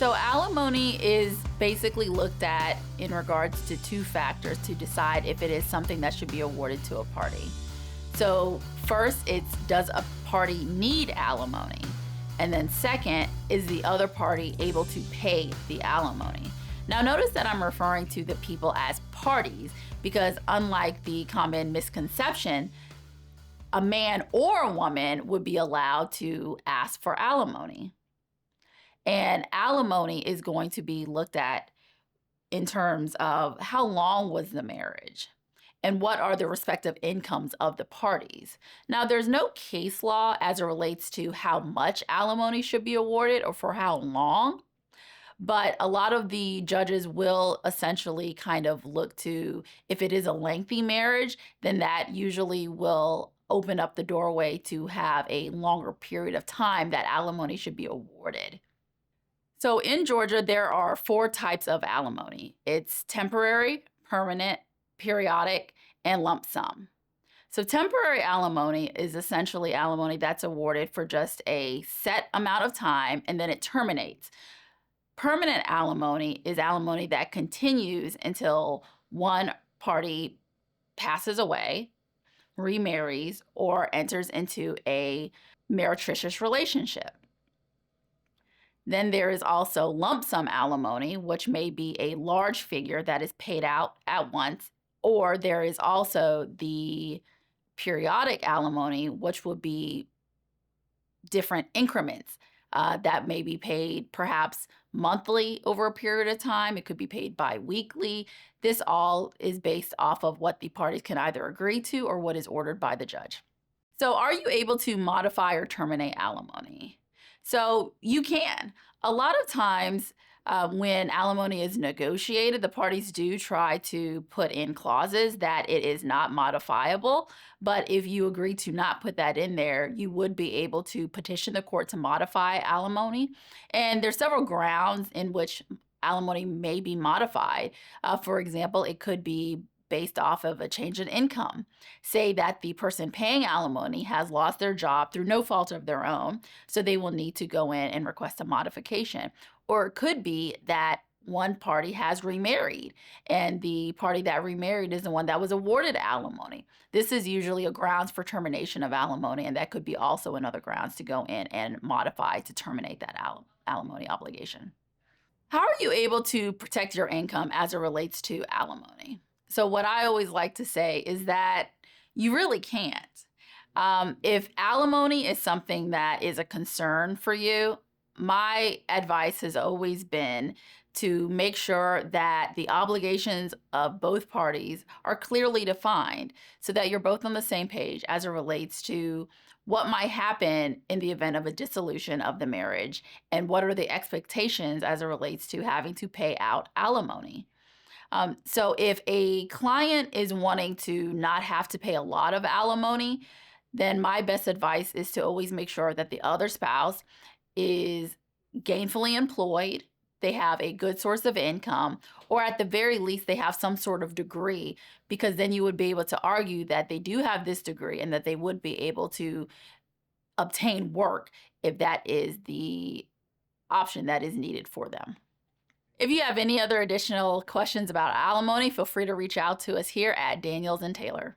So alimony is basically looked at in regards to two factors to decide if it is something that should be awarded to a party. So first, it's does a party need alimony? And then second, is the other party able to pay the alimony? Now notice that I'm referring to the people as parties because unlike the common misconception, a man or a woman would be allowed to ask for alimony. And alimony is going to be looked at in terms of how long was the marriage and what are the respective incomes of the parties. Now, there's no case law as it relates to how much alimony should be awarded or for how long, but a lot of the judges will essentially kind of look to if it is a lengthy marriage, then that usually will open up the doorway to have a longer period of time that alimony should be awarded. So in Georgia, there are 4 types of alimony. It's temporary, permanent, periodic, and lump sum. So temporary alimony is essentially alimony that's awarded for just a set amount of time and then it terminates. Permanent alimony is alimony that continues until one party passes away, remarries, or enters into a meretricious relationship. Then there is also lump sum alimony, which may be a large figure that is paid out at once, or there is also the periodic alimony, which would be different increments that may be paid perhaps monthly over a period of time. It could be paid bi-weekly. This all is based off of what the parties can either agree to or what is ordered by the judge. So are you able to modify or terminate alimony? So you can. A lot of times when alimony is negotiated, the parties do try to put in clauses that it is not modifiable. But if you agree to not put that in there, you would be able to petition the court to modify alimony. And there's several grounds in which alimony may be modified. For example, it could be based off of a change in income. Say that the person paying alimony has lost their job through no fault of their own, so they will need to go in and request a modification. Or it could be that one party has remarried and the party that remarried is the one that was awarded alimony. This is usually a grounds for termination of alimony, and that could be also another grounds to go in and modify to terminate that alimony obligation. How are you able to protect your income as it relates to alimony? So what I always like to say is that you really can't. If alimony is something that is a concern for you, my advice has always been to make sure that the obligations of both parties are clearly defined so that you're both on the same page as it relates to what might happen in the event of a dissolution of the marriage and what are the expectations as it relates to having to pay out alimony. So if a client is wanting to not have to pay a lot of alimony, then my best advice is to always make sure that the other spouse is gainfully employed, they have a good source of income, or at the very least, they have some sort of degree, because then you would be able to argue that they do have this degree and that they would be able to obtain work if that is the option that is needed for them. If you have any other additional questions about alimony, feel free to reach out to us here at Daniels and Taylor.